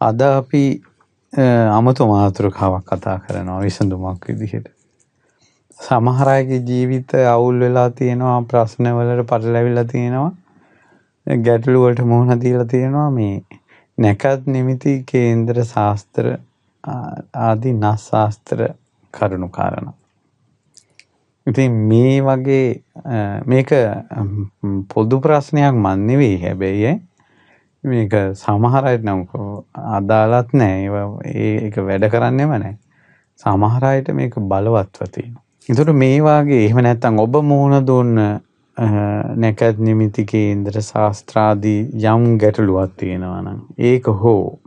අද අපි අමුතු මාතෘකාවක් කතා කරනවා විසඳුමක් විදිහට. සමහර අයගේ ජීවිත අවුල් වෙලා තියෙනවා, ප්‍රශ්න වලට පටලැවිලා තියෙනවා, ගැටලු වලට මුහුණ දීලා තියෙනවා මේ නැකත් නිමිති කේන්ද්‍ර ශාස්ත්‍ර ආදී නස් ශාස්ත්‍ර කරුණු කාරණා. ඉතින් මේ වගේ මේක පොදු ප්‍රශ්නයක් මන් නෙවෙයි හැබැයි මේක සමහර අයට නම් අදාළත් නැහැ. ඒක වැඩ කරන්නේම නැහැ. සමහර අයට මේක බලවත්ව තියෙනවා. ඒතකොට මේ වාගේ එහෙම නැත්නම් ඔබ මුහුණ දුන්න නැකත් නිමිති කේන්ද්‍ර ශාස්ත්‍රාදී යම් ගැටලුවක් තියෙනවා නම් ඒක හෝ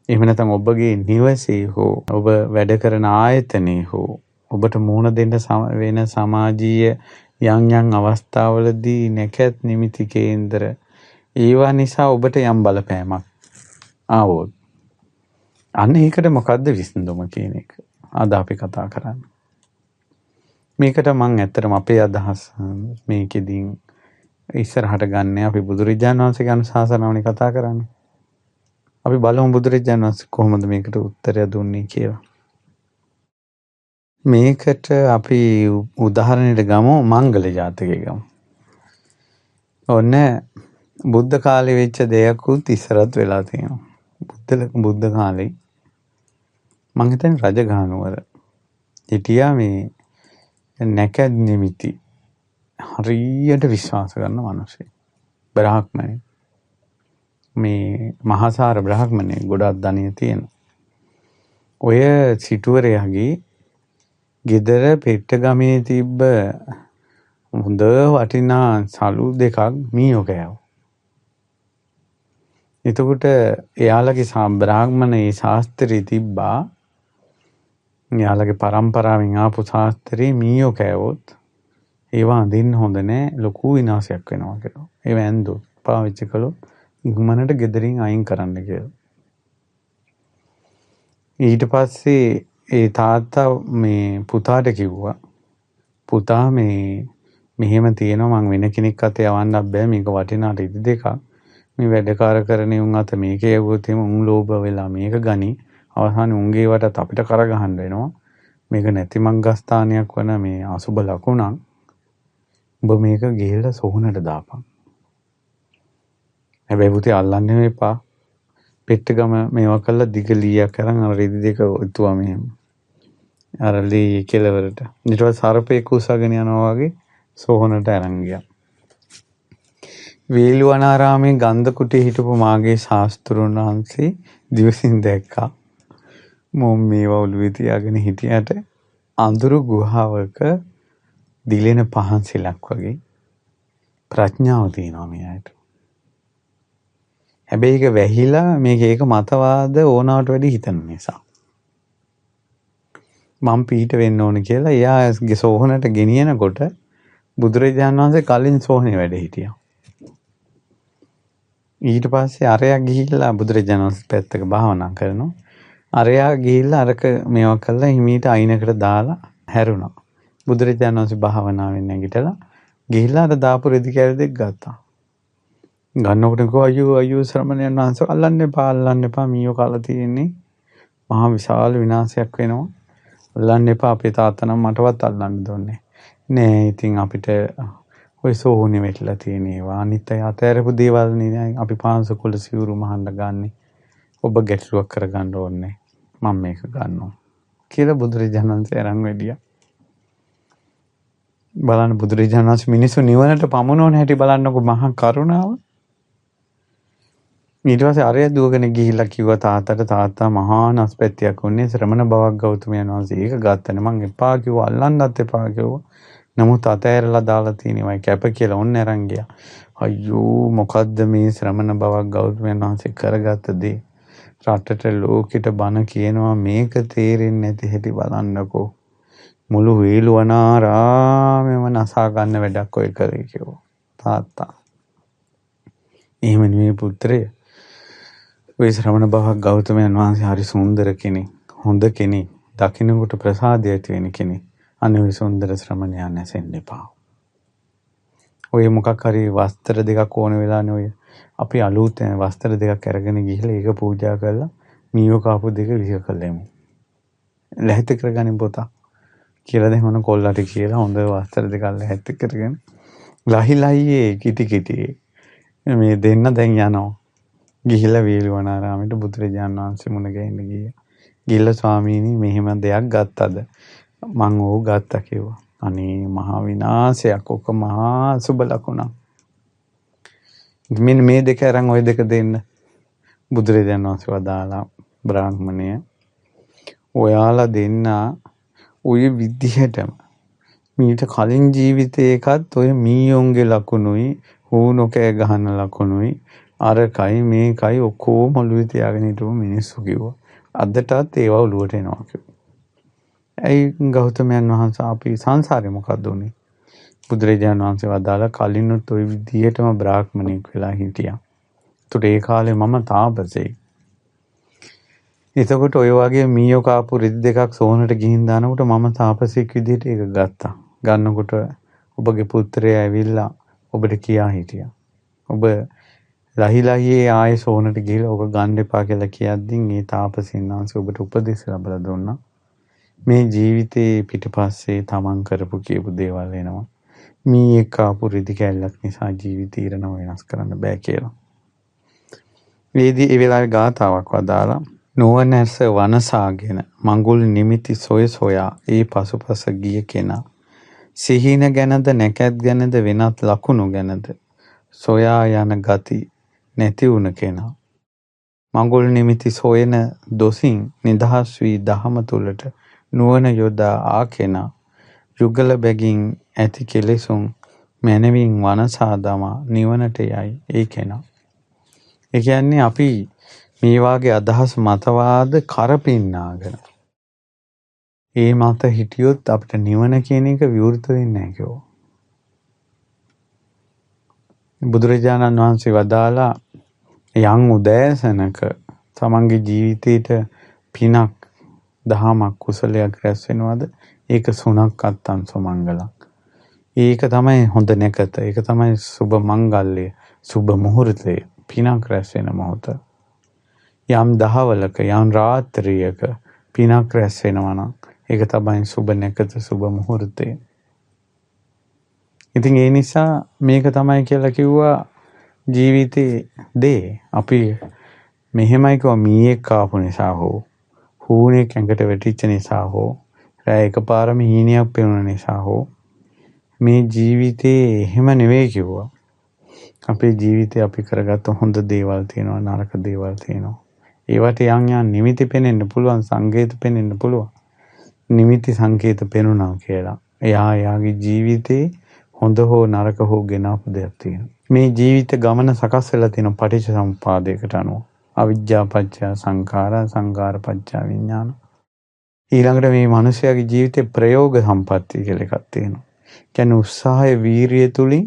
එහෙම නැත්නම් ඔබගේ නිවසේ හෝ ඔබ වැඩ කරන ආයතනයේ හෝ ඔබට මුහුණ දෙන්න වෙන සමාජීය යම් අවස්ථාවලදී නැකත් නිමිති කේන්ද්‍ර ඒවා නිසා ඔබට යම් බලපෑමක් ආවොත් අන්න ඒකට මොකද්ද විසඳුම කියන එක අද අපි කතා කරන්නේ. මේකට මම ඇත්තටම අපේ අදහස් මේකෙදී ඉස්සරහට ගන්න අපි බුදුරජාණන් වහන්සේගේ අනුශාසනාවනේ කතා කරන්නේ. අපි බලමු බුදුරජාණන් වහන්සේ කොහොමද මේකට උත්තරය දුන්නේ කියලා. මේකට අපි උදාහරණයක් ගමු, මංගල ජාතකය ගමු. ඔන්න බුද්ධ කාලේ වෙච්ච දෙයක්ුත් ඉස්සරත් වෙලා තියෙනවා. බුද්ධ කාලේ මං හිතන්නේ රජගහනුවර හිටියා මේ නැකත් නිමිති හරියට විශ්වාස කරන මිනිස්සු. බ්‍රාහ්මණය. මේ මහාසාර බ්‍රාහ්මණය ගොඩක් ධනිය තියෙන. ඔය සිටුවරයාගේ ගෙදර පෙට්ටගමේ තිබ්බ හොඳ වටිනා සලු දෙකක් මීයෝ කෑවා. එතකොට එයාලගේ බ්‍රාහ්මණයේ ශාස්ත්‍රය තිබ්බා. එයාලගේ පරම්පරාවෙන් ආපු ශාස්ත්‍රයේ මීයෝ කෑවොත් ඒවා අඳින්න හොඳ නෑ, ලොකු විනාශයක් වෙනවා කියලා. ඒවා ඇන්දොත් පාවිච්චි කළොත් ඉක්මනට ගෙදරින් අයින් කරන්න කියලා. ඊට පස්සේ ඒ තාත්තා මේ පුතාට කිව්වා, පුතා මෙහෙම තියෙනවා, මං වෙන කෙනෙක් අත යවන්නත් බෑ, මේක වටිනා රිදි දෙකක්. මේ වැඩකාර කරන්නේ උන් අත මේක යවුවොත් එම උන් ලෝභ වෙලා මේක ගනි. අවසානයේ උන්ගේ වටත් අපිට කරගහන්න වෙනවා. මේක නැති මංගස්ථානයක් වන මේ අසුබ ලකුණක්. ඔබ මේක ගිහිල්ලා සොහනට දාපන්. හැබැයි පුතේ අල්ලන්න එපා. පෙට්ටගම මේවා කළා දිගලියක් අරන් අර රිදි දෙක උතුවා මෙහෙම. අර ලී කෙලවරට. ඊට පස්සේ සර්පේ කුසගෙන යනවා වගේ සොහනට අරන් ගියා. වේළුවනාරාමේ ගන්ධ කුටියේ හිටපු මාගේ ශාස්ත්‍රුන් වහන්සේ දිවසින් දැක්කා. මොම් මේවා ඔළුවේ තියාගෙන හිටියට අඳුරු ගුහාවක දිලෙන පහන් සිලක් වගේ ප්‍රඥාව තියෙනවා මෙයාට. හැබැයි ඒක වැහිලා ඒක මතවාද ඕනාවට වැඩි හිතන නිසා. මම පීඩ වෙන්න ඕන කියලා එයාගේ සෝහනට ගෙනියනකොට බුදුරජාණන් වහන්සේ කලින් සෝහනේ වැඩ හිටියා. ඊට පස්සේ අරයා ගිහිල්ලා බුදුරජාණන් වහන්සේ පැත්තක භාවනා කරනවා. අරයා ගිහිල්ලා අරක මේවා කළා හිමීට අයිනකට දාලා හැරුණා. බුදුරජාණන් වහන්සේ භාවනාවෙන් නැගිටලා ගිහිල්ලා අර දාපු රෙදි කැල දෙක ගත්තා. ගන්නකොට කිව්වා අයියෝ ශ්‍රමණයන් වහන්සේ අල්ලන්න එපා මීයෝ කාලා තියෙන්නේ. මහා විශාල විනාශයක් වෙනවා. අල්ලන්න එපා, අපේ තාත්තා නම් මටවත් අල්ලන්න දුන්නේ නෑ. ඉතින් අපිට ඔය සෝහනේ වෙట్లా තියෙන ඒවා අනිත් අය අතෑරපු දේවල් නේ අපි පාංශකුල සිවුරු මහන්න ගන්නෙ. ඔබ ගැටලුවක් කරගන්න ඕනේ. මම මේක ගන්නවා කියලා බුදුරජාණන් වහන්සේ අරන් වැඩියා. බලන්න බුදුරජාණන් වහන්සේ මිනිස්සු නිවනට පමුණවන හැටි බලන්නකො මහා කරුණාව. ඊට පස්සේ අරය දුවගෙන ගිහිල්ලා කිව්වා තාත්තට, තාත්තා මහා නස්පැත්තියක් උන්නේ ශ්‍රමණ බවක් ගෞතමයන් වහන්සේ. ඒක ගත්තනේ මං එපා කිව්වා, අල්ලන්නත් එපා කිව්වා. නමුත් අතෑරලා දාලා තියෙනවා කැප කියලා ඔන්න අරන් ගියා. අයියෝ මොකද්ද මේ ශ්‍රමණ බවක් ගෞතමයන් වහන්සේ කරගත්ත දේ. රටට ලෝකෙට බණ කියනවා මේක තේරෙන්නේ නැති හැටි බලන්නකෝ. මුළු වේළුවනාරාමෙම නසා ගන්න වැඩක් ඔය කරේ කිව්වා තාත්තා. එහෙම නෙමෙයි පුත්‍රය. ඔය ශ්‍රමණ බවක් ගෞතමයන් වහන්සේ හරි සුන්දර කෙනෙක්, හොඳ කෙනෙක්, දකින්නකොට ප්‍රසාදය ඇති වෙන කෙනෙක්. අනේ ඔය සුන්දර ශ්‍රමණයා නැසෙන්න එපා. ඔය මොකක් හරි වස්ත්‍ර දෙකක් ඕන වෙලානේ ඔය අපි අලුත් වස්ත්‍ර දෙකක් අරගෙන ගිහලා ඒක පූජා කරලා මීයෝ කාපු දෙක විහ කළෙමු. ලැහැත්ති කරගනින් පොතා කියලා දැන් මොන කොල්ලට කියලා හොඳ වස්ත්‍ර දෙකක් ලැහැත්ති කරගෙන ලහිලහියේ කිටි කිටි මේ දෙන්න දැන් යනවා. ගිහිල්ලා වේළුවනාරාමයට බුදුරජාණන් වහන්සේ මුණ ගැහින්න ගියා. ගිහිල්ලා ස්වාමීනි මෙහෙම දෙයක් ගත්තද? මං ඕක ගත්තා කිව්වා. අනේ මහා විනාශයක් ඔක මහා සුබ ලකුණක්. මෙන්න මේ දෙක අරන් ওই දෙක දෙන්න. බුදුරජාණන් වහන්සේ වදාලා බ්‍රාහ්මණය ඔයාලා දෙන්න ඔය විදිහටම මීට කලින් ජීවිතේකත් ඔය මීයොන්ගේ ලකුණුයි හූනොකෑ ගහන ලකුණුයි අරකයි මේකයි ඔක්කොම ඔළුවේ තියාගෙන හිටපු මිනිස්සු කිව්වා. අදටත් ඒවා ඔළුවට එනවා කිව්වා. ඇයි ගෞතමයන් වහන්සේ අපි සංසාරේ මොකද්ද උනේ? බුදුරජාණන් වහන්සේ වදාලා කලිනුත් ওই විදිහටම බ්‍රාහ්මණෙක් වෙලා හිටියා. ඒතකොට ඒ කාලේ මම තාපසෙක්. එතකොට ඔය වගේ මීයෝ කාපු රිදි දෙකක් සෝනට ගිහින් දානකොට මම තාපසෙක් විදිහට ඒක ගත්තා. ගන්නකොට ඔබගේ පුත්‍රයා ඇවිල්ලා ඔබට කියා හිටියා. ඔබ ලහිලහියේ ආයේ සෝනට ගිහිල්ලා ඔබ ගන්න එපා කියලා කියද්දී ඒ තාපසින් වහන්සේ ඔබට උපදෙස් ලැබලා දුන්නා. මේ ජීවිතේ පිටිපස්සේ තමන් කරපු කියපු දේවල් එනවා. මීයේ කාපු රිදි කැල්ලක් නිසා ජීවිතය ඉරණම වෙනස් කරන්න බෑ කියලා. ඒ වෙලාවේ ගාතාවක් වදාලා නුවණැස වනසාගෙන මඟුල් නිමිති සොය සොයා ඒ පසුපස ගිය කෙනා සිහින ගැනද නැකත් ගැනද වෙනත් ලකුණු ගැනද සොයා යන ගති නැති වුණ කෙනා මඟුල් නිමිති සොයන දොසින් නිදහස් වී දහම තුලට නුවණ යොදා ආ කෙනා යුගල බැගින් ඇති කෙලෙසුන් මනවින් වනසා දමා නිවනට යයි ඒ කෙනා. ඒ කියන්නේ අපි මේ වාගේ අදහස් මතවාද කරපින්නාගෙන ඒ මත හිටියොත් අපිට නිවන කියන එක විවෘත වෙන්නේ නැහැ කිව්වා. බුදුරජාණන් වහන්සේ වදාලා යම් උදෑසනක තමන්ගේ ජීවිතේට පිනක් දහමක් කුසලයක් රැස් වෙනවද ඒක සුණක් අත්තං සුමංගලං. ඒක තමයි හොඳ නැකත. ඒක තමයි සුබ මංගල්‍ය සුබ මුහුර්තය පිනක් රැස් වෙන මොහොත. යම් දහවලක යම් රාත්‍රියක පිනක් රැස් වෙනවා නම් ඒක තමයි සුබ නැකත සුබ මුහුර්තය. ඉතින් ඒ නිසා මේක තමයි කියලා කිව්වා ජීවිතේ දේ අපි මෙහෙමයි කිව්වා මීයක් කාපු නිසා හෝ හූනෙක් ඇඟට වැටිච්ච නිසා හෝ රෑ එකපාරම හීනයක් පෙනුන නිසා හෝ මේ ජීවිතේ එහෙම නෙවෙයි කිව්වා. අපේ ජීවිතේ අපි කරගත්ත හොඳ දේවල් තියෙනවා නරක දේවල් තියෙනවා. ඒවට යම් නිමිති පෙනෙන්න පුළුවන් සංකේත පෙනෙන්න පුළුවන්. නිමිති සංකේත පෙනුණා කියලා. එයාගේ ජීවිතේ හොඳ හෝ නරක හෝ ගෙනාපු දෙයක් තියෙනවා. මේ ජීවිත ගමන සකස් වෙලා තියෙන පටිච්චසමුප්පාදයකට අනුව. අවිජ්ජා පත්‍ය සංඛාරා සංඛාර පත්‍ය විඥාන. ඊළඟට මේ මිනිස්යාගේ ජීවිතේ ප්‍රයෝග සම්පත්තිය කියලා එකක් තියෙනවා. කියන්නේ උත්සාහය වීරිය තුලින්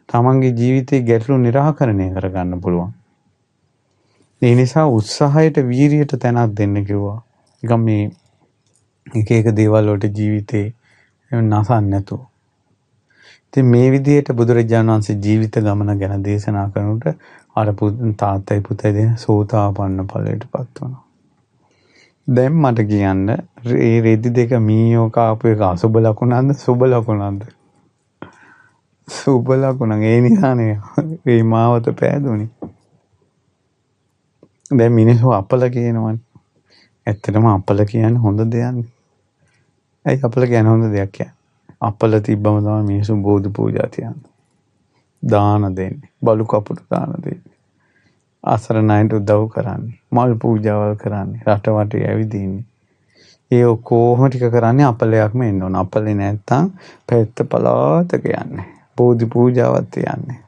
තමන්ගේ ජීවිතේ ගැටලු निराකරණය කරගන්න පුළුවන්. ඒ නිසා උත්සාහයට වීරියට තැනක් දෙන්න කිව්වා. නිකම් මේ එක එක දේවල් වලට ජීවිතේ නැසන්න නැතුව. ඉතින් මේ විදිහට බුදුරජාණන් වහන්සේ ජීවිත ගමන ගැන දේශනා කරනකොට අර තාත්තයි පුතයි දෙන සෝතාපන්න ඵලයටපත් වුණා. දැන් මට කියන්න මේ රෙදි දෙක මීයෝ කාපු එක අසුබ ලකුණක්ද සුබ ලකුණක්ද? සුබ ලකුණක්. ඒ නිසානේ මේ මාවත පෑදුනේ. දැන් මිනිස්සු අපල කියනවනේ. ඇත්තටම අපල කියන්නේ හොඳ දෙයක්නේ. ඇයි අපල කියන්නේ හොඳ දෙයක් කියන්නේ? අපල තිබ්බම තමයි මිනිස්සු බෝධි පූජා තියන්නේ. දාන දෙන්නේ. බලු කපුට දාන දෙන්නේ. අසරණයින්ට උදව් කරන්නේ. මල් පූජාවල් කරන්නේ. රට වටේ ඇවිදින්නේ. ඒ ඔක්කොම ටික කරන්නේ අපලයක්ම එන්න ඕන. අපලේ නැත්තම් පැත්ත පලාතක යන්නේ. බෝධි පූජාවත් යන්නේ.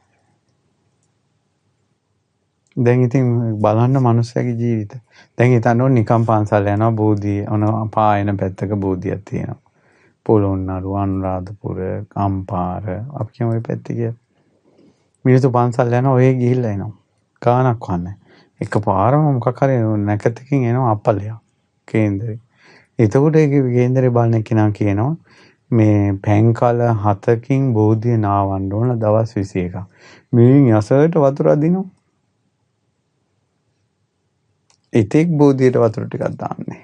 දැන් ඉතින් බලන්න මනුස්සයාගේ ජීවිත. දැන් හිතන්න ඕන නිකම් පන්සල් යනවා බෝධිය පායන පැත්තක බෝධියක් තියෙනවා. පොළොන්නරුව අනුරාධපුර අම්පාර අපි කියමු ඔය පැත්තේ කියලා. මිනිස්සු පන්සල් යනවා ඔය ගිහිල්ලා එනවා. ගානක් වන්නේ. එකපාරම මොකක් හරි නැකතකින් එනවා අපලයක් කේන්දරේ. එතකොට ඒ කේන්දරේ බලන කෙනා කියනවා මේ පැංකල 7කින් බෝධිය නාවන්න ඕන දවස් 21ක්. මිනින් යසට වතුර අදිනවා. ඉතික් බෝධියට වතුර ටිකක් දාන්නේ.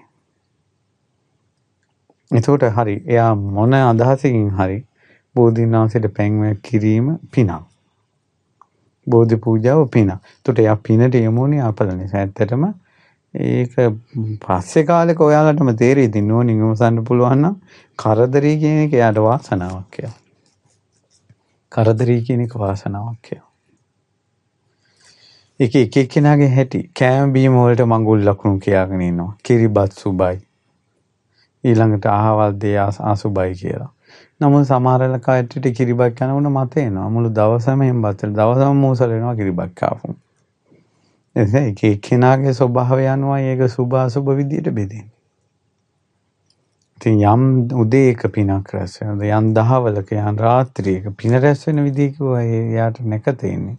එතකොට හරි එයා මොන අදහසකින් හරි බෝධීන් වහන්සේට පැන් කිරීම පිනක්. බෝධි පූජාව පිනක්. එතකොට එයා පිනට යමුනේ අපල නිසා. ඇත්තටම ඒක පස්සේ කාලෙක ඔයාලටම තේරෙයි ඉතින් නෝනින් විමසන්න පුළුවන් නම් කරදරී කියන එක එයාට වාසනාවක් කියලා. කරදරී කියන එක වාසනාවක් කියලා. එක එක්කෙනාගේ හැටි කෑම බීම වලට මඟුල් ලකුණු කියාගෙන ඉන්නවා. කිරිබත් සුබයි. ඊළඟට අහවල් දේ අසුබයි කියලා. නමුත් සමහර ලකාටට කිරිබත් කනවුන මත එනවා. මුළු දවසම එම්බත් දවසම මූසල වෙනවා කිරිබත් කාපුම්. එක එක්කෙනාගේ ස්වභාවය අනුව ඒක සුභ අසුභ විදියට බෙදෙන්නේ. ඉතින් යම් උදේ එක පිනක් රැස් වෙනවා. යම් දහවලක යම් රාත්‍රියක පින රැස් වෙන විදිහ කිව්වා එයාට නැකත එන්නේ.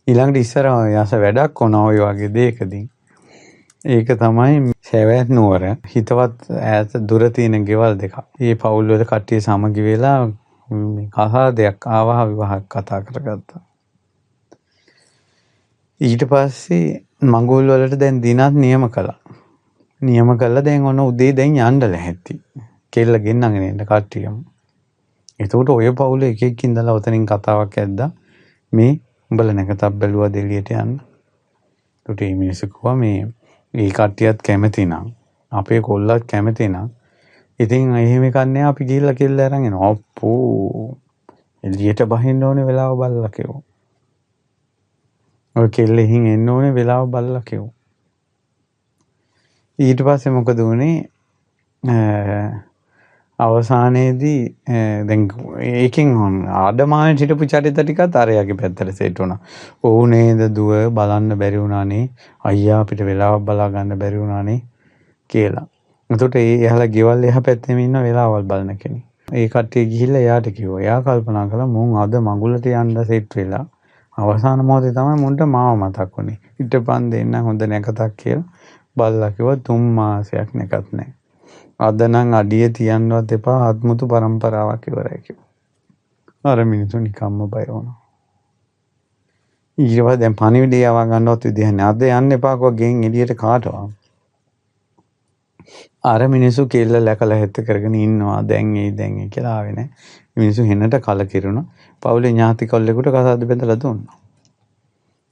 ඊළඟට ඉස්සරහ යස වැඩක් වුණා ඔය වගේ දෙයකදී. ඒක තමයි සැවැත් නුවර හිතවත් ඈත දුර තියෙන ගෙවල් දෙකක්. මේ පවුල් වල කට්ටිය සමගි වෙලා කහාදයක් ආවහ විවාහයක් කතා කරගත්තා. ඊට පස්සේ මඟුල් වලට දැන් දිනක් නියම කළා. නියම කළා දැන් ඔන්න උදේ දැන් යන්න ලැහැත්ති. කෙල්ල ගෙන්නගෙන එන්න කට්ටියම. එතකොට ඔය පවුල එක එක්ක ඉඳලා උතනින් කතාවක් ඇද්දා. මේ උඹලා නැකතක් බැලුවා දෙලියට යන්න. ඒකට මේ මිනිස්සු කිව්වා මේ කට්ටියත් කැමති නම් අපේ කොල්ලත් කැමති නම් ඉතින් එහෙම කන්නේ අපි ගිහිල්ලා කෙල්ල අරන් එනවා. අප්පෝ එළියට බහින්න ඕනේ වෙලාව බලලා කිව්වා. ඔය කෙල්ල එහින් එන්න ඕනේ වෙලාව බලලා කිව්වා. ඊට පස්සේ මොකද වුනේ අවසානයේදී දැන් ඒකෙන් ආඩමාන හිටපු චරිත ටිකත් අරයාගේ පැත්තට සෙට් වුණා. "ඔව් නේද දුව බලන්න බැරි වුණානේ. අයියා අපිට වෙලාවක් බලා ගන්න බැරි වුණානේ" කියලා. එතකොට එයාලා ගෙවල් එහා පැත්තේම ඉන්න වෙලාවල් බලන කෙනෙක්. ඒ කට්ටිය ගිහිල්ලා එයාට කිව්වා. එයා කල්පනා කළා මුන් අද මඟුලට යන්න සෙට් වෙලා අවසාන මොහොතේ තමයි මුන්ට මාව මතක් වුනේ. හිටපන් දෙන්න හොඳ නැකතක් කියලා බල්ලා කිව්වා 3 මාසයක් නැකත් නැහැ. අද නම් අඩිය තියන්නවත් එපා ආත්මුතු පරම්පරාවක් ඉවරයි කිව්වා. අර මිනිස්සු නිකම්ම බය වුණා. ඊළඟ දැන් පණිවිඩය යවා ගන්නවත් විදිහ නැහැ. අද යන්න එපා කිව්වා ගෙන් එළියට කාටවත්. අර මිනිස්සු කෙල්ල läකලා හෙත්ත කරගෙන ඉන්නවා. දැන් එයි කියලා ආවේ නැහැ. මිනිස්සු හෙන්නට කලකිරුණා. පවුලේ ඥාති කොල්ලෙකුට කසාද බෙදලා දුන්නා.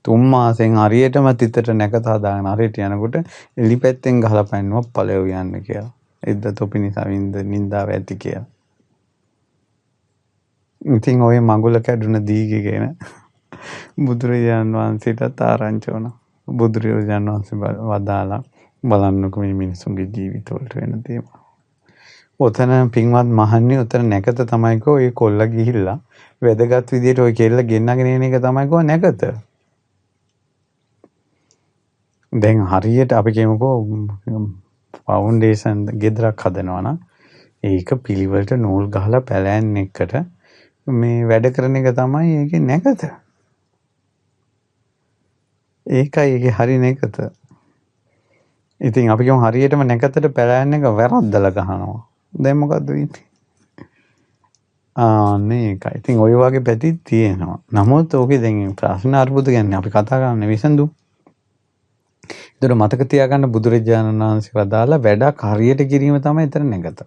3 මාසෙන් හරියටම තිතට නැකත හදාගෙන හරියට යනකොට එලිපැත්තෙන් ගහලා පයින්නවා පළයෝ යන්න කියලා. එද්ද තොපි නිසා නින්දාව ඇති කියලා. ඉතින් ඔය මඟුල කැඩුන දීගේ ගැන බුදුරජාණන් වහන්සේටත් ආරංචි වුණා. බුදුරජාණන් වහන්සේ වදාලා බලන්නකො මේ මිනිසුන්ගේ ජීවිතවලට වෙන දේවල්. ඔතන පින්වත් මහන්නේ ඔතන නැකත තමයි කෝ ඔය කොල්ල ගිහිල්ලා වැදගත් විදියට ඔය කෙල්ල ගෙන්නගෙන එන එක තමයි කෝ නැකත. දැන් හරියට අපි කියමුකෝ ෆවුන්ඩේෂන් ගෙදරක් හදනවා නම් ඒක පිළිවෙලට නූල් ගහලා පැලෑන් එකට මේ වැඩ කරන එක තමයි ඒකේ නැකත. ඒකයි ඒකේ හරි නැකත. ඉතින් අපි කියමු හරියටම නැකතට පැලෑන් එක වැරද්දලා ගහනවා. දැන් මොකද්ද වෙන්නේ? මේකයි. ඉතින් ওই වගේ පැති තියෙනවා. නමුත් ඕකේ දැන් ප්‍රශ්න අර්බුද ගැන අපි කතා කරන්නේ විසඳුම්. ඒතර මතක තියාගන්න බුදුරජාණන් වහන්සේ වදාලා වැඩක් හරියට කිරීම තමයි එතන නැගත.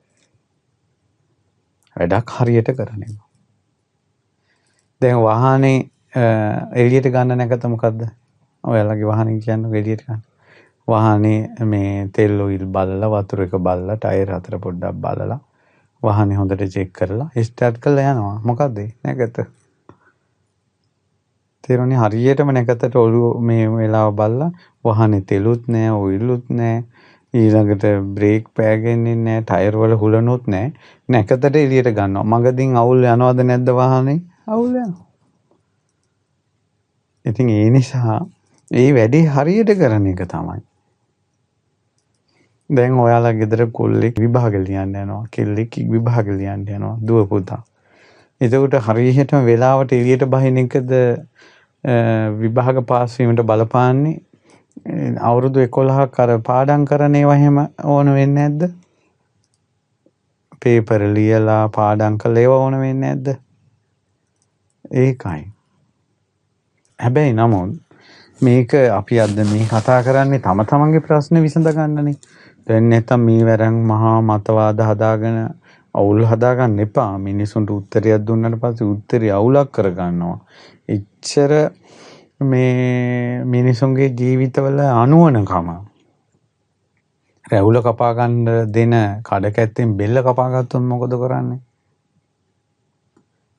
වැඩක් හරියට කරන එක. දැන් වාහනේ එළියට ගන්න නැගත මොකද්ද? ඔයාලගේ වාහනේ කියන්නේ එළියට ගන්න. වාහනේ මේ තෙල් ඔයිල් බලලා වතුර එක බලලා ටයර් හතර පොඩ්ඩක් බලලා වාහනේ හොඳට චෙක් කරලා ස්ටාර්ට් කරලා යනවා. මොකද්ද නැගත? තේරුණේ හරියටම නැකතට ඔළුව මේ වෙලාව බලලා වාහනේ තෙලුත් නැහැ ඔයිලුත් නැහැ ඊළඟට බ්‍රේක් පෑගෙන්නේ නැහැ ටයර් වල හුලනොත් නැහැ නැකතට එළියට ගන්නවා මගදීන් අවුල් යනවද නැද්ද වාහනේ අවුල් යනවා ඉතින් ඒ නිසා ඒ වැඩේ හරියට කරන එක තමයි දැන් ඔයාලා ගෙදර කොල්ලෙක් විභාග ලියන්න යනවා කෙල්ලෙක් විභාග ලියන්න යනවා දුව පුතා එතකොට හරියටම වෙලාවට එළියට බහින එකද විභාග පාස් වීමට බලපාන්නේ අවුරුදු 11ක් අර පාඩම් කරන ඒවා එහෙම ඕන වෙන්නේ නැද්ද? පේපර් ලියලා පාඩම් කළා ඒවා ඕන වෙන්නේ නැද්ද? ඒකයි. හැබැයි නමුත් මේක අපි අද මේ කතා කරන්නේ තම තමන්ගේ ප්‍රශ්න විසඳ ගන්නනේ. දැන් නැත්තම් මේ වැරන් මහා මතවාද හදාගෙන අවුල් හදාගන්න එපා. මිනිසුන්ට උත්තරයක් දුන්නාට පස්සේ උත්තරي අවුලක් කරගන්නවා. එච්චර මේ මිනිසුන්ගේ ජීවිතවල අනුවණකම. රැවුල කපා ගන්න දෙන කඩ කැත්තෙන් බෙල්ල කපා ගත්තොත් මොකද කරන්නේ?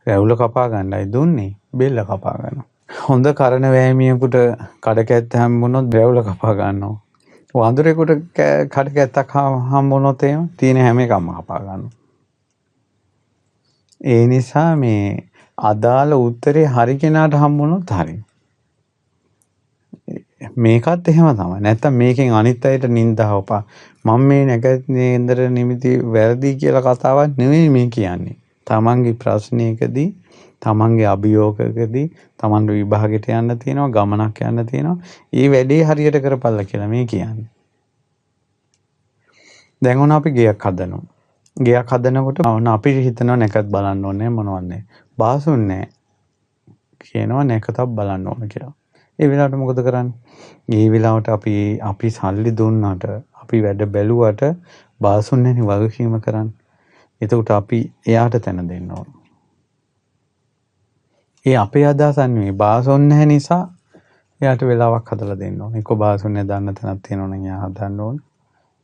රැවුල කපා ගන්නයි දුන්නේ බෙල්ල කපා ගන්නවා. හොඳ කරන වෑමියෙකුට කඩ කැත්ත හම්බුනොත් රැවුල කපා ගන්නවා. වඳුරෙකුට කඩ කැත්තක් හම්බුනොත් එහෙම තියෙන හැම එකක්ම කපා ගන්නවා. ඒ නිසා මේ අදාළ උත්තරේ හරි කෙනාට හම්බුනොත් හරි. මේකත් එහෙම තමයි. නැත්තම් මේකෙන් අනිත් අයට නින්දාවපා. මම මේ නැගිටින නිමිති වැරදි කියලා කතාවක් නෙවෙයි මේ කියන්නේ. තමන්ගේ ප්‍රශ්නයකදී තමන්ගේ අභියෝගකදී තමන්ගේ විභාගයට යන්න තියෙනවා, ගමනක් යන්න තියෙනවා. ඒ වැඩේ හරියට කරපල්ලා කියලා මේ කියන්නේ. දැන් ඕන අපි ගෙයක් හදනවා. ගෙයක් හදනකොට අපි හිතනවා නැකත් බලන්න ඕනේ මොනවන්නේ. බාසුන්නේ කියනවා නැකතක් බලන්න ඕන කියලා. ඒ වෙලාවට මොකද කරන්නේ? ඒ වෙලාවට අපි සල්ලි දුන්නාට අපි වැඩ බැලුවට බාසුන්නේනේ වගකීම කරන්නේ. එතකොට අපි එයාට තැන දෙන්න ඕන. ඒ අපේ අදහසක් නෙවෙයි. බාසොන් නැහැ නිසා එයාට වෙලාවක් හදලා දෙන්න ඕන. එක්ක බාසොන්නේ දන්න තැනක් තියෙනවා නම් එයා හදන්න ඕන.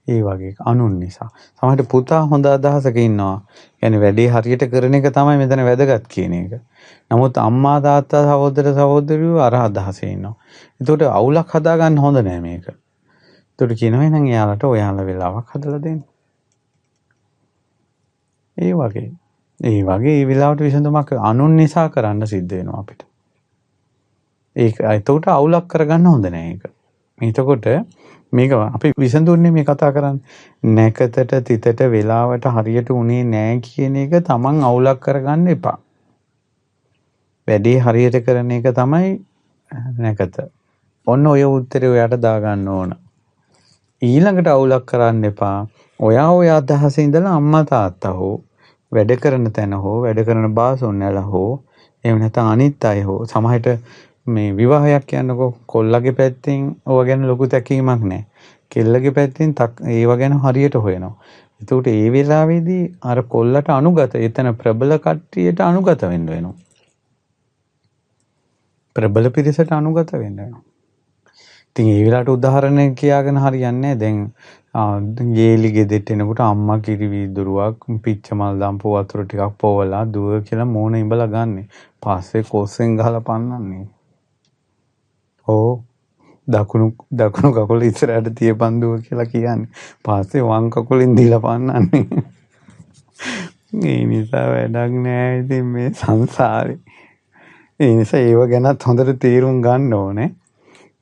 ඒ වගේ අනුන් නිසා. සමහරට පුතා හොඳ අදහසක ඉන්නවා. يعني වැඩේ හරියට කරන එක තමයි මෙතන වැදගත් කියන එක. නමුත් අම්මා තාත්තා සහෝදර සහෝදරියෝ අර අදහසේ ඉන්නවා. ඒකට අවුලක් හදාගන්න හොඳ නෑ මේක. ඒකට කියනවා එහෙනම් එයාලට ඔයාලා වෙලාවක් හදලා දෙන්න. ඒ වගේ ඒ වෙලාවට විසඳුමක් අනුන් නිසා කරන්න සිද්ධ වෙනවා අපිට. ඒකට අවුලක් කරගන්න හොඳ නෑ ඒක. එතකොට මේක අපි විසඳුන්නේ මේ කතා කරන්නේ නැකතට තිතට වෙලාවට හරියට උනේ නෑ කියන එක තමන් අවුලක් කරගන්න එපා. වැඩේ හරියට කරන එක තමයි නැකත. ඔන්න ඔය උත්තරේ ඔයාට දාගන්න ඕන. ඊළඟට අවුලක් කරන්න එපා. ඔය අදහසේ ඉඳලා අම්මා තාත්තා හෝ වැඩ කරන තැන හෝ වැඩ කරන බාසොන්නලා හෝ එහෙම නැත්නම් අනිත් අය හෝ සමහරට මේ විවාහයක් කියනකො කොල්ලගේ පැත්තෙන් ඕව ගැන ලොකු තැකීමක් නැහැ. කෙල්ලගේ පැත්තෙන් ඒව ගැන හරියට හොයනවා. එතකොට ඒ වෙලාවේදී අර කොල්ලට අනුගත එතන ප්‍රබල කට්ටියට අනුගත වෙන්න වෙනවා. ප්‍රබල පිරිසට අනුගත වෙන්න වෙනවා. ඉතින් ඒ වෙලාවට උදාහරණයක් කියාගෙන හරියන්නේ නැහැ. දැන් ගේලි ගෙදෙට්ට එනකොට අම්මා කිරි වීදුරුවක් පිච්ච මල් දාම්පු වතුර ටිකක් පොවලා දුව කියලා මෝන ඉඹලා ගන්නෙ. පස්සේ කොස්සෙන් ගහලා පන්නන්නේ. ඕ දකුණු කකුල ඉස්සරහට තියපන් දුව කියලා කියන්නේ. පස්සේ වම් කකුලෙන් දීලා පන්නන්නේ. ඒ නිසා වැඩක් නෑ ඉතින් මේ සංසාරේ. ඒ නිසා ඒව ගැනත් හොඳට තීරුම් ගන්න ඕනේ.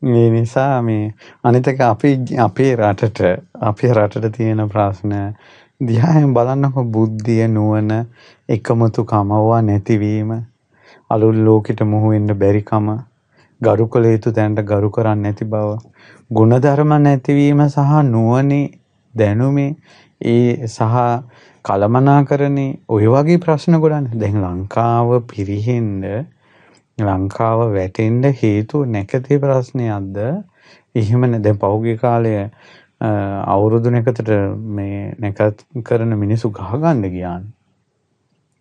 ඒ නිසා මේ අනිත් එක අපේ රටට තියෙන ප්‍රශ්න දිහායෙන් බලන්නකො බුද්ධිය නුවණ එකමුතුකම නැතිවීම අලුත් ලෝකෙට මුහු වෙන්න බැරිකම ගරු කළ යුතු තැනට ගරු කරන්නේ නැති බව ගුණධර්ම නැතිවීම සහ නුවණේ දැනුමේ ඒ සහ කලමනාකරණේ ඔය වගේ ප්‍රශ්න ගොඩනේ. දැන් ලංකාව පිරිහෙන්න ලංකාව වැටෙන්න හේතුව නැකතේ ප්‍රශ්නයක්ද? එහෙම දැන් පහුගිය කාලේ අවුරුදු නැකතට මේ නැකත් කරන මිනිස්සු ගහගන්න ගියානේ.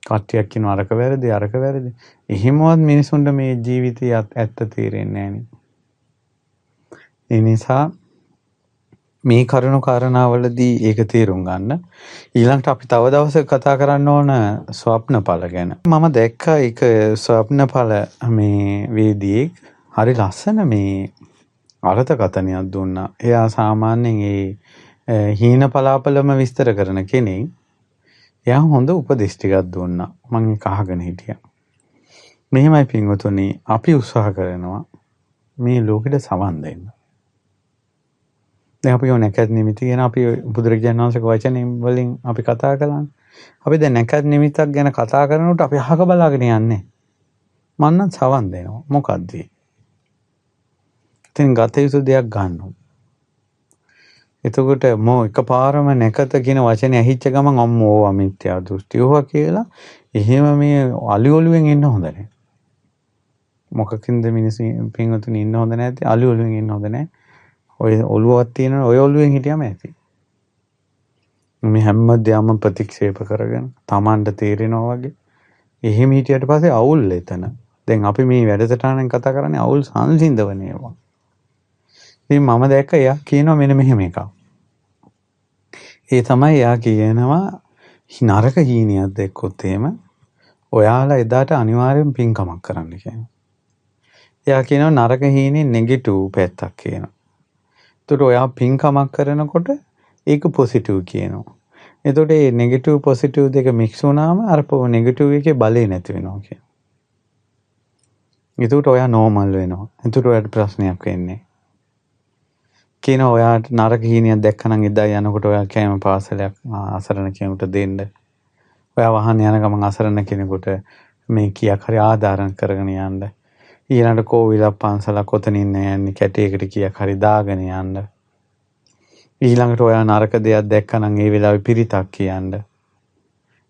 කට්ටියක් කියනවා අරක වැරදි. එහෙමවත් මිනිසුන්ට මේ ජීවිතය ඇත්ත තේරෙන්නේ නැහැ. ඒ නිසා මේ කරුණු කාරණාවලදී ඒක තේරුම් ගන්න. ඊළඟට අපි තව දවසක කතා කරන්න ඕන ස්වප්නඵල ගැන. මම දැක්ක එක ස්වප්නඵල මේ වේදියේ හරි ලස්සන මේ අර්ථකථනයක් දුන්නා. එයා සාමාන්‍යයෙන් ඒ හීන පලාපලම විස්තර කරන කෙනෙක්. එයා හොඳ උපදෙස් ටිකක් දුන්නා. මම ඒක අහගෙන හිටියා. මෙහෙමයි පින්වතුනි, අපි උත්සාහ කරනවා මේ ලෝකෙට සවන් දෙන්න. දැන් අපි නැකත් නිමිති ගැන අපි බුදුරජාණන් වහන්සේගේ වචනේ වලින් අපි කතා කළානේ. අපි දැන් නැකත් නිමිත්තක් ගැන කතා කරනකොට අපි අහක බලාගෙන යන්නේ. මම නම් සවන් දෙනවා. මොකද්ද? ඉතින් ගත යුතු දෙයක් ගන්නවා. එතකොට එකපාරම නැකත කියන වචනේ ඇහිච්ච ගමන් අම්මෝ අමිත්‍යා දෘෂ්ටි ඕවා කියලා එහෙම මේ අලි ඔලුවෙන් ඉන්න හොඳ නැහැ. මොකකින්ද මිනිස්සු පින්වතුනි ඉන්න හොඳ නැති අලු ඔලුවෙන් ඉන්න හොඳ නැහැ. ඔය ඔලුවක් තියෙනවනේ ඔය ඔලුවෙන් හිටියම ඇති. මේ හැම දෙයක්ම ප්‍රතික්ෂේප කරගෙන Tamanට තේරෙනවා වගේ. එහෙම හිටියට පස්සේ අවුල් එතන. දැන් අපි මේ වැඩසටහනෙන් කතා කරන්නේ අවුල් සංසිඳවනේවා. ඉතින් මම දැක්ක එයා කියනවා මෙන්න මෙහෙම එකක්. ඒ තමයි එයා කියනවා නරක හීනියක් දැක්කොත් එහෙම ඔයාලා එදාට අනිවාර්යෙන් පින්කමක් කරන්න කියනවා. එයා කියනවා නරක හීනේ නෙගටිව් පැත්තක් කියනවා. ඒකට ඔයා පින්කමක් කරනකොට ඒක පොසිටිව් කියනවා. එතකොට මේ නෙගටිව් පොසිටිව් දෙක මික්ස් වුණාම අර නෙගටිව් එකේ බලය නැති වෙනවා කියනවා. එතකොට ඔයා නෝමල් වෙනවා. එතකොට ඔයාට ප්‍රශ්නයක් වෙන්නේ. කියනවා ඔයාට නරක හීනියක් දැක්කනම් එදා යනකොට ඔයා කැම පාසලයක් අසරණ කෙනෙකුට දෙන්න. ඔයා වහන්න යන ගමන් අසරණ කෙනෙකුට මේ කීයක් හරි ආධාරණ කරගෙන යන්න. ඊළඟට කෝවිලක් පන්සලක් කොතනින් යන්නේ කැටයකට කීයක් හරි දාගෙන යන්න. ඊළඟට ඔයා නරක දෙයක් දැක්කනම් ඒ වෙලාවේ පිරිතක් කියන්න.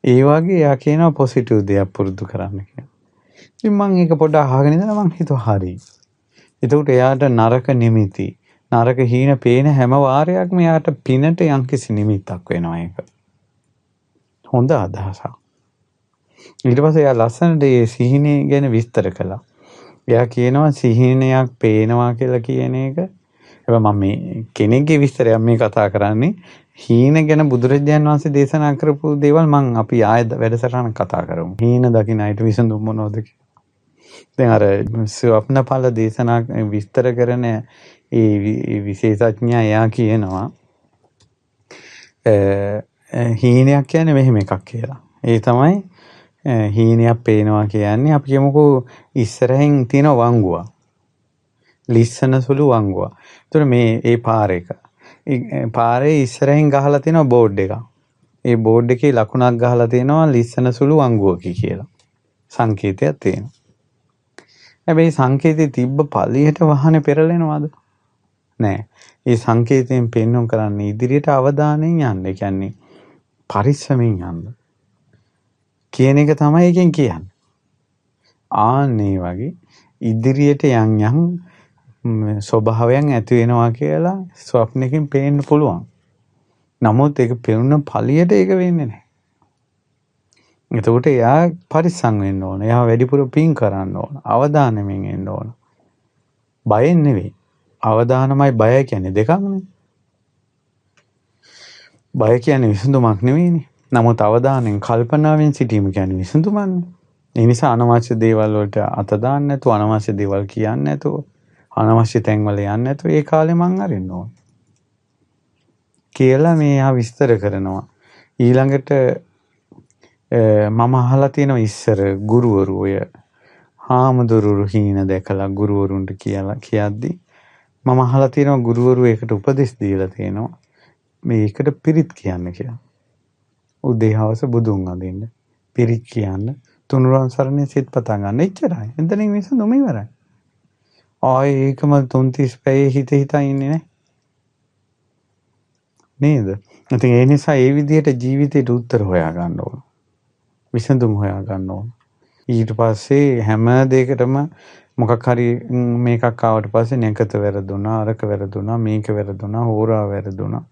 ඒ වගේ යා කියනවා පොසිටිව් දෙයක් පුරුදු කරන්න කියලා. ඉතින් මම ඒක පොඩ්ඩක් අහගෙන ඉඳලා මම හිතුවා හරි. එතකොට එයාට නරක නිමිති නරක හීන පේන හැම වාරයක්ම එයාට පිනට යම්කිසි නිමිත්තක් වෙනවා ඒක. හොඳ අදහසක්. ඊට පස්සේ එයා ලස්සනට මේ සිහිනේ ගැන විස්තර කළා. එයා කියනවා සිහිනයක් පේනවා කියලා කියන එක. හැබැයි මම මේ කෙනෙක්ගේ විස්තරයක් මේ කතා කරන්නේ. හීන ගැන බුදුරජාණන් වහන්සේ දේශනා කරපු දේවල් මම අපි ආයෙ වැඩසටහන කතා කරමු. හීන දකින්න අයට විසඳුම් මොනවද කියලා. දැන් අර ස්වප්නඵල දේශනා විස්තර කරන ඒ විශේෂඥයා එයා කියනවා හීනයක් කියන්නේ මෙහෙම එකක් කියලා. ඒ තමයි හීනයක් පේනවා කියන්නේ අපි කියමුකෝ ඉස්සරහින් තියෙන වංගුවක්. ලිස්සන සුළු වංගුවක්. ඒතර මේ ඒ පාර එක. පාරේ ඉස්සරහින් ගහලා තියෙන බෝඩ් එකක්. ඒ බෝඩ් එකේ ලකුණක් ගහලා තියෙනවා ලිස්සන සුළු වංගුවකි කියලා. සංකේතයක් තියෙනවා. හැබැයි සංකේතේ තිබ්බ පළියට වාහනේ පෙරලෙනවද? නෑ. ඒ සංකේතයෙන් පෙන්වන්න කරන්නේ ඉදිරියට අවධානයෙන් යන්න. ඒ කියන්නේ පරිස්සමෙන් යන්න. කියන එක තමයි එකෙන් කියන්නේ. ආන්නේ වගේ ඉදිරියට යන් ස්වභාවයන් ඇති වෙනවා කියලා ස්වප්නකින් පේන්න පුළුවන්. නමුත් ඒක පෙනුන පළියට ඒක වෙන්නේ නැහැ. එතකොට එයා පරිස්සම් වෙන්න ඕන. එයා වැඩිපුර පින් කරන්න ඕන. අවධානයෙන් එන්න ඕන. බයෙන් නෙවෙයි. අවධානමයි බය කියන්නේ දෙකක්නේ. බය කියන්නේ විසඳුමක් නෙවෙයිනේ. නමුත් අවධානයෙන් කල්පනාවෙන් සිටීම කියන්නේ විසඳුමක්නේ. ඒ නිසා අනවශ්‍ය දේවල් වලට අත දාන්න නැතුව අනවශ්‍ය දේවල් කියන්නේ නැතුව අනවශ්‍ය තැන් වල යන්නේ නැතුව ඒ කාලේ මං අරින්න ඕන. කියලා මෙයා විස්තර කරනවා. ඊළඟට මම අහලා තියෙනවා ඉස්සර ගුරුවරු ඔය හාමුදුරුවෝ හීන දැකලා ගුරුවරුන්ට කියලා කියද්දි මම අහලා තියෙනවා ගුරුවරු ඒකට උපදෙස් දීලා තියෙනවා මේකට පිරිත් කියන්න කියලා. උදේ හවස බුදුන් අදින්න පිරිත් කියන්න තුනුරුවන් සරණේ සිත පතා ගන්න එච්චරයි. එතනින් විසඳුම ඉවරයි. ආයේ ඒකම 3:30 පැයේ හිත හිතා ඉන්නේ නැහැ. නේද? ඉතින් ඒ නිසා ඒ විදිහට ජීවිතේට උත්තර හොයා ගන්න ඕන. විසඳුම් හොයා ගන්න ඕන. ඊට පස්සේ හැම දෙයකටම මොකක් හරි මේකක් ආවට පස්සේ නැකත වැරදුනා, අරක වැරදුනා, මේක වැරදුනා, හෝරා වැරදුනා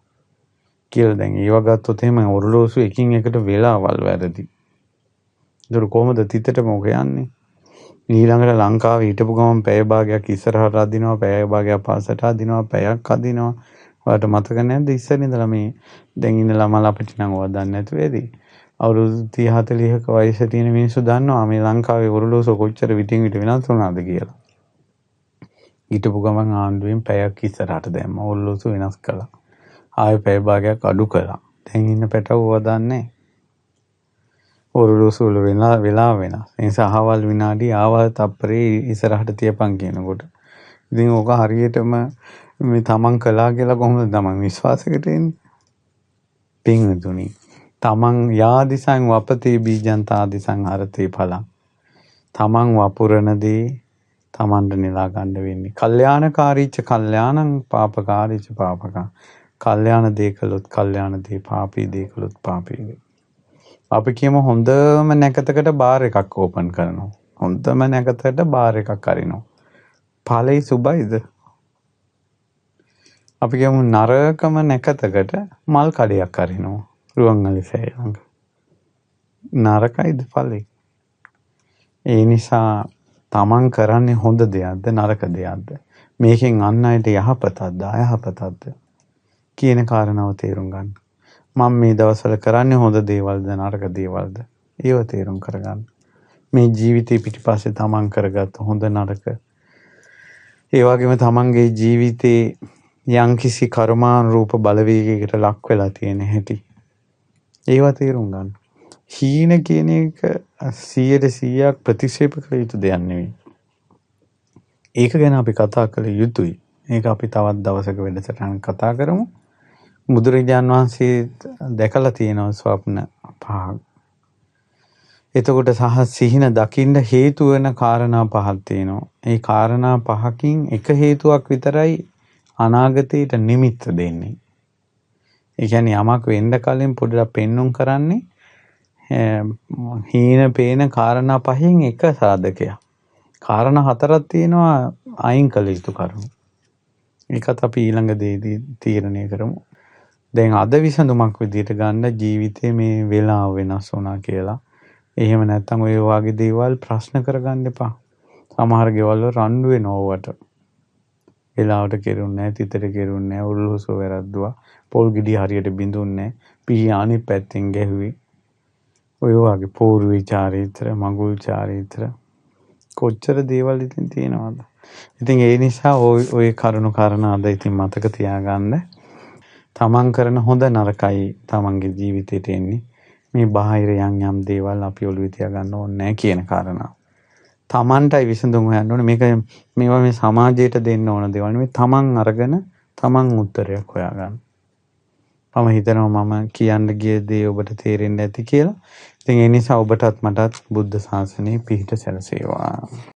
කියලා දැන් ඒව ගත්තොත් එහෙම ඔරලෝසු එකින් එකට වෙලාවල් වැරදි. ඒක කොහොමද තිතටම ඔක යන්නේ? ඊළඟට ලංකාවේ හිටපු ගමන් පැය භාගයක් ඉස්සරහට අදිනවා, පැය භාගයක් පස්සට අදිනවා, පැයක් අදිනවා. ඔයාලට මතක නැද්ද ඉස්සර ඉඳලා මේ දැන් ඉන්න ළමලා අපිට නම් ඔය දන්නේ නැතු වෙදී. අවුරුදු 30 40ක වයසේ තියෙන මිනිස්සු දන්නවා මේ ලංකාවේ ඔරලෝසුව කොච්චර විටින් විට වෙනස් වුණාද කියලා. හිටපු ගමන් ආණ්ඩුවෙන් පැයක් ඉස්සරහට දැම්මා. ඔරලෝසුව වෙනස් කළා. ආයෙ පැය භාගයක් අඩු කළා. දැන් ඉන්න පැටවුව දන්නේ ඔරලෝසුව වල වෙලා වෙනස්. ඒ නිසා අහවල් විනාඩි ආවල් තප්පරේ ඉස්සරහට තියපන් කියනකොට. ඉතින් ඕක හරියටම මේ තමන් කළා කියලා කොහොමද තමන් විශ්වාසයකට එන්නේ? පින්වතුනි, තමන් යාදිසං වපතේ බීජං තාදිසං හරතේ ඵලං. තමන් වපුරන දේ තමන්ට නෙලා ගන්න වෙන්නේ. කල්යාණකාරීච්ච කල්යාණං පාපකාරීච්ච පාපකං. කල්යාණ දේ කළොත් කල්යාණ දේ, පාපී දේ කළොත් පාපී දේ. අපි කියමු හොඳම නැකතකට බාර් එකක් ඕපන් කරනවා. හොඳම නැකතට බාර් එකක් අරිනවා. ඵලෙයි සුබයිද? අපි කියමු නරකම නැකතකට මල් කඩයක් අරිනවා. රුවන්වැලි සෑය ළඟ. නරකයිද ඵලෙයි? ඒ නිසා තමන් කරන්නේ හොඳ දෙයක්ද නරක දෙයක්ද? මේකෙන් අන් අයට යහපතක්ද අයහපතක්ද කියන කාරණාව තේරුම් ගන්න. මම මේ දවස්වල කරන්නේ හොඳ දේවල්ද නරක දේවල්ද? ඒව තේරුම් කරගන්න. මේ ජීවිතේ පිටිපස්සේ තමන් කරගත්ත හොඳ නරක ඒ වගේම තමන්ගේ ජීවිතේ යම්කිසි කර්මානුරූප බලවේගයකට ලක් වෙලා තියෙන හැටි ඒව තේරුම් ගන්න. හීන කියන එක 100% ප්‍රතික්ෂේප කළ යුතු දෙයක් නෙවෙයි. ඒක ගැන අපි කතා කළ යුතුයි. ඒක අපි තවත් දවසක වෙනසටම කතා කරමු. බුදුරජාන් වහන්සේ දැකලා තියෙනවා ස්වප්න පහක්. එතකොට සහ සිහින දකින්න හේතු වෙන කාරණා පහක් තියෙනවා. ඒ කාරණා පහකින් එක හේතුවක් විතරයි අනාගතයට නිමිත්ත දෙන්නේ. ඒ කියන්නේ යමක් වෙන්න කලින් පොඩ්ඩක් පෙන්눔 කරන්නේ හීන පේන කාරණා පහෙන් එක සාධකයක්. කාරණා හතරක් තියෙනවා අයින් කළ යුතු කරුණු. ඒකත් අපි ඊළඟ දේදී තීරණය කරමු. දැන් අද විසඳුමක් විදිහට ගන්න ජීවිතේ මේ වෙලාව වෙනස් වුණා කියලා. එහෙම නැත්නම් ඔය වගේ දේවල් ප්‍රශ්න කරගන්න එපා. සමහර ගෙවල් වල රණ්ඩු වෙනවා ඔවට. වෙලාවට කෙරුන්නේ නැහැ, තිතට කෙරුන්නේ නැහැ, උරුල්ලුසෝ වැරද්දුවා. පොල් ගෙඩි හරියට බිඳුන්නේ නැහැ. පිහි අනිත් පැත්තෙන් ගැහුවේ. ඔය වගේ පෝරුවේ චාරිත්‍ර, මඟුල් චාරිත්‍ර කොච්චර දේවල් ඉතින් තියෙනවද? ඉතින් ඒ නිසා ওই කරුණු කාරණා අද ඉතින් මතක තියාගන්න. තමන් කරන හොඳ නරකයි තමන්ගේ ජීවිතේට එන්නේ. මේ බාහිර යම් දේවල් අපි ඔළුවේ තියාගන්න ඕනේ නැහැ කියන කාරණාව. තමන්ටයි විසඳුම හොයන්න ඕනේ. මේවා මේ සමාජයට දෙන්න ඕන දේවල් නෙවෙයි. තමන් අරගෙන තමන් උත්තරයක් හොයාගන්න. මම හිතනවා මම කියන්න ගිය දේ ඔබට තේරෙන්නේ නැති කියලා. ඉතින් ඒ නිසා ඔබටත් මටත් බුද්ධ ශාසනයේ පිහිට සැලසේවා.